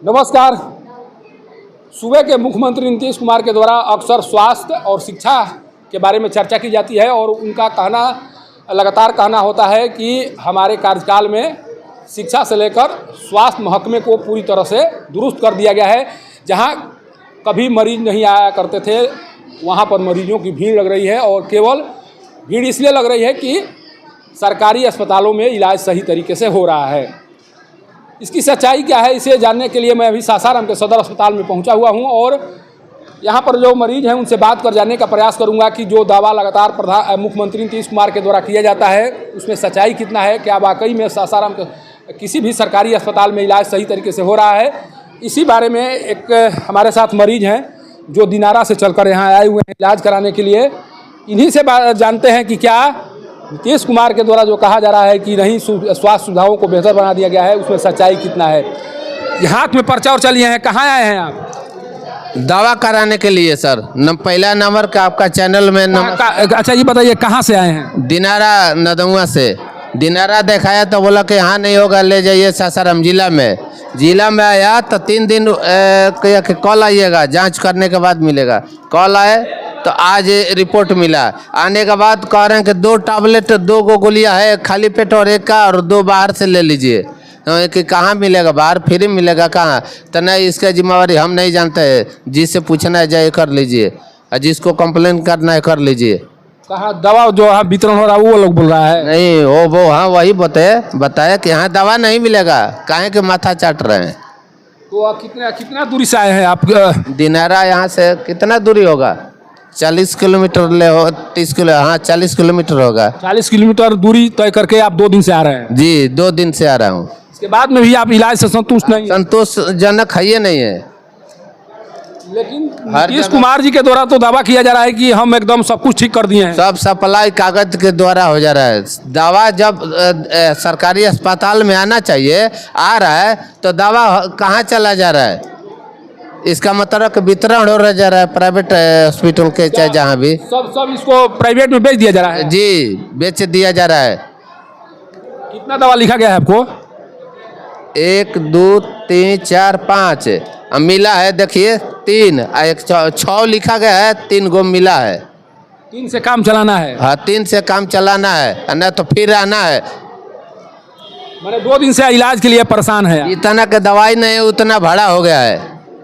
नमस्कार। सूबे के मुख्यमंत्री नीतीश कुमार के द्वारा अक्सर स्वास्थ्य और शिक्षा के बारे में चर्चा की जाती है और उनका लगातार कहना होता है कि हमारे कार्यकाल में शिक्षा से लेकर स्वास्थ्य महकमे को पूरी तरह से दुरुस्त कर दिया गया है। जहां कभी मरीज नहीं आया करते थे वहां पर मरीजों की भीड़ लग रही है और केवल भीड़ इसलिए लग रही है कि सरकारी अस्पतालों में इलाज सही तरीके से हो रहा है। इसकी सच्चाई क्या है, इसे जानने के लिए मैं अभी सासाराम के सदर अस्पताल में पहुंचा हुआ हूं और यहां पर जो मरीज हैं उनसे बात कर जानने का प्रयास करूंगा कि जो दावा लगातार मुख्यमंत्री नीतीश कुमार के द्वारा किया जाता है उसमें सच्चाई कितना है, क्या वाकई में सासाराम के किसी भी सरकारी अस्पताल में इलाज सही तरीके से हो रहा है। इसी बारे में एक हमारे साथ मरीज हैं जो दिनारा से चलकर यहाँ आए हुए हैं इलाज कराने के लिए। इन्हीं से जानते हैं कि क्या नीतीश कुमार के द्वारा जो कहा जा रहा है कि नहीं स्वास्थ्य सुविधाओं को बेहतर बना दिया गया है उसमें सच्चाई कितना है। हाथ में पर्चा और चलिए हैं, कहाँ आए हैं आप? दवा कराने के लिए सर। पहला नंबर का आपका चैनल में अच्छा ये बताइए कहाँ से आए हैं? दिनारा नदुआ से। दिनारा दिखाया तो बोला कि यहाँ नहीं होगा, ले जाइए सासाराम जिला में आया तो 3 दिन कॉल आइएगा, जांच करने के बाद मिलेगा। कॉल आए तो आज रिपोर्ट मिला। आने के बाद कह रहे हैं कि 2 टैबलेट 2 गोलियां है खाली पेट और 1 का और 2 बाहर से ले लीजिए। कि कहाँ मिलेगा, बाहर फ्री मिलेगा कहाँ? तो नहीं, इसका जिम्मेवारी हम नहीं जानते हैं, जिससे पूछना है जाए कर लीजिए और जिसको कंप्लेन करना है कर लीजिए। कहाँ दवा जो है वितरण हो रहा है वो लोग बोल रहा है? नहीं वो हाँ वही बताया कि यहाँ दवा नहीं मिलेगा, काहे के माथा चाट रहे हैं। तो कितना दूरी से आए हैं आप? दिनारा यहाँ से कितना दूरी होगा? 40 किलोमीटर ले हो 30 किलो, हाँ 40 किलोमीटर होगा। 40 किलोमीटर दूरी तय करके आप 2 दिन से आ रहे हैं? जी 2 दिन से आ रहा हूँ। इसके बाद में भी आप इलाज से संतुष्ट नहीं? संतोषजनक है ये नहीं है। लेकिन नीतीश कुमार जी के द्वारा तो दावा किया जा रहा है कि हम एकदम सब कुछ ठीक कर दिए हैं। सब सप्लाई कागज के द्वारा हो जा रहा है। दवा जब सरकारी अस्पताल में आना चाहिए आ रहा है तो दवा कहाँ चला जा रहा है? इसका मतलब वितरण हो जा रहा है प्राइवेट हॉस्पिटल के, चाहे जहाँ भी सब इसको प्राइवेट में बेच दिया जा रहा है। जी बेच दिया जा रहा है। कितना दवा लिखा गया है आपको? 1 2 3 4 5 मिला है, देखिए 3 एक 6 लिखा गया है, 3 गो मिला है। 3 से काम चलाना है? हाँ 3 से काम चलाना है, न तो फिर आना है। मैंने 2 दिन से इलाज के लिए परेशान है। इतना के दवाई नहीं उतना भाड़ा हो गया है,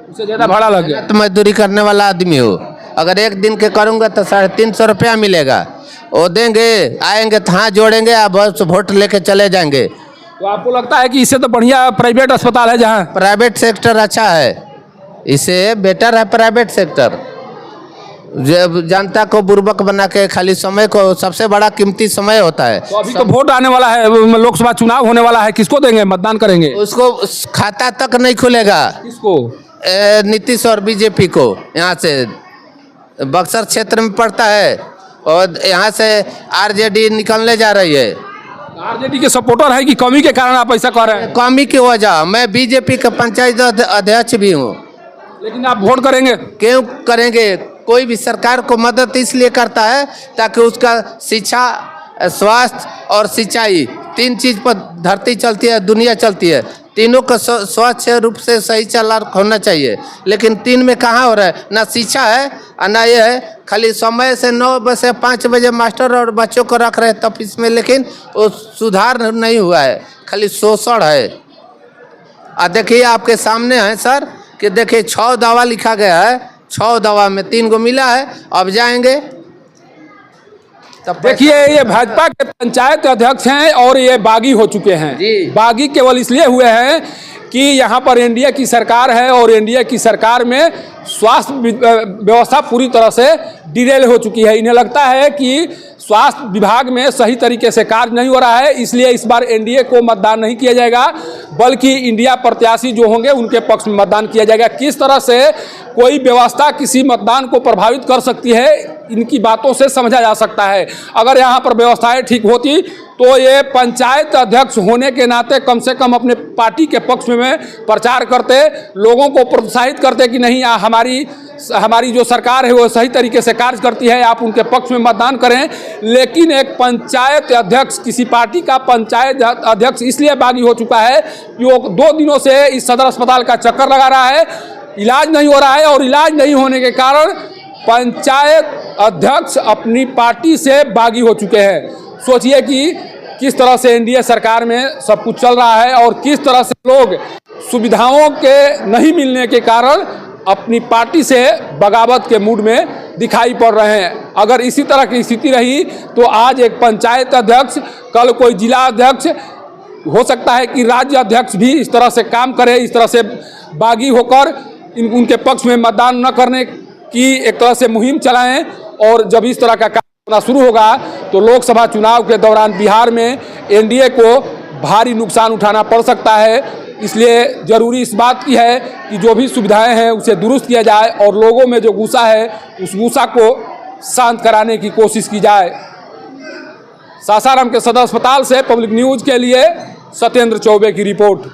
उससे ज़्यादा भाड़ा लग गया। तो मजदूरी करने वाला आदमी हो, अगर 1 दिन के करूँगा तो 350 रुपया मिलेगा। वो देंगे, आएंगे तो हाँ जोड़ेंगे, आप बस वोट लेके चले जाएंगे। तो आपको लगता है कि इससे तो बढ़िया प्राइवेट अस्पताल है? जहाँ प्राइवेट सेक्टर अच्छा है, इससे बेटर है प्राइवेट सेक्टर। जब जनता को बुर्बक बना के खाली समय को, सबसे बड़ा कीमती समय होता है। तो अभी तो वोट आने वाला है, लोकसभा चुनाव होने वाला है, किसको देंगे, मतदान करेंगे? उसको खाता तक नहीं खुलेगा। किसको? नीतीश और बीजेपी को। यहाँ से बक्सर क्षेत्र में पड़ता है और यहाँ से आरजेडी निकलने जा रही है। आरजेडी के सपोर्टर है कि कमी के कारण आप ऐसा कर रहे हैं? कमी की वजह, मैं बीजेपी का पंचायत अध्यक्ष भी हूँ। लेकिन आप वोट करेंगे? क्यों करेंगे? कोई भी सरकार को मदद इसलिए करता है ताकि उसका शिक्षा, स्वास्थ्य और सिंचाई 3 चीज पर धरती चलती है, दुनिया चलती है। तीनों का स्वच्छ रूप से सही चला होना चाहिए, लेकिन 3 में कहाँ हो रहा है? ना शिक्षा है और ना ये है। खाली समय से 9 बजे से 5 बजे मास्टर और बच्चों को रख रहे हैं ऑफिस में, लेकिन वो सुधार नहीं हुआ है, खाली शोषण है। और देखिए आपके सामने है सर कि देखिए 6 दवा लिखा गया है, 6 दवा में 3 गो मिला है। अब जाएंगे देखिए ये भाजपा के पंचायत अध्यक्ष हैं और ये बागी हो चुके हैं। बागी केवल इसलिए हुए हैं कि यहाँ पर एनडीए की सरकार है और एनडीए की सरकार में स्वास्थ्य व्यवस्था पूरी तरह से डिरेल हो चुकी है। इन्हें लगता है कि स्वास्थ्य विभाग में सही तरीके से कार्य नहीं हो रहा है, इसलिए इस बार एनडीए को मतदान नहीं किया जाएगा, बल्कि इंडिया प्रत्याशी जो होंगे उनके पक्ष में मतदान किया जाएगा। किस तरह से कोई व्यवस्था किसी मतदान को प्रभावित कर सकती है, इनकी बातों से समझा जा सकता है। अगर यहाँ पर व्यवस्थाएं ठीक होती तो ये पंचायत अध्यक्ष होने के नाते कम से कम अपने पार्टी के पक्ष में प्रचार करते, लोगों को प्रोत्साहित करते कि नहीं हमारी हमारी जो सरकार है वो सही तरीके से कार्य करती है, आप उनके पक्ष में मतदान करें। लेकिन एक पंचायत अध्यक्ष, किसी पार्टी का पंचायत अध्यक्ष इसलिए बागी हो चुका है कि वो 2 दिनों से इस सदर अस्पताल का चक्कर लगा रहा है, इलाज नहीं हो रहा है, और इलाज नहीं होने के कारण पंचायत अध्यक्ष अपनी पार्टी से बागी हो चुके हैं। सोचिए कि किस तरह से एनडीए सरकार में सब कुछ चल रहा है और किस तरह से लोग सुविधाओं के नहीं मिलने के कारण अपनी पार्टी से बगावत के मूड में दिखाई पड़ रहे हैं। अगर इसी तरह की स्थिति रही तो आज एक पंचायत अध्यक्ष, कल कोई जिला अध्यक्ष, हो सकता है कि राज्य अध्यक्ष भी इस तरह से काम करे, इस तरह से बागी होकर उनके पक्ष में मतदान न करने की एक तरह से मुहिम चलाएं। और जब इस तरह का काम होना शुरू होगा तो लोकसभा चुनाव के दौरान बिहार में एनडीए को भारी नुकसान उठाना पड़ सकता है। इसलिए ज़रूरी इस बात की है कि जो भी सुविधाएं हैं उसे दुरुस्त किया जाए और लोगों में जो गुस्सा है उस गुस्सा को शांत कराने की कोशिश की जाए। सासाराम के सदर अस्पताल से पब्लिक न्यूज़ के लिए सत्येंद्र चौबे की रिपोर्ट।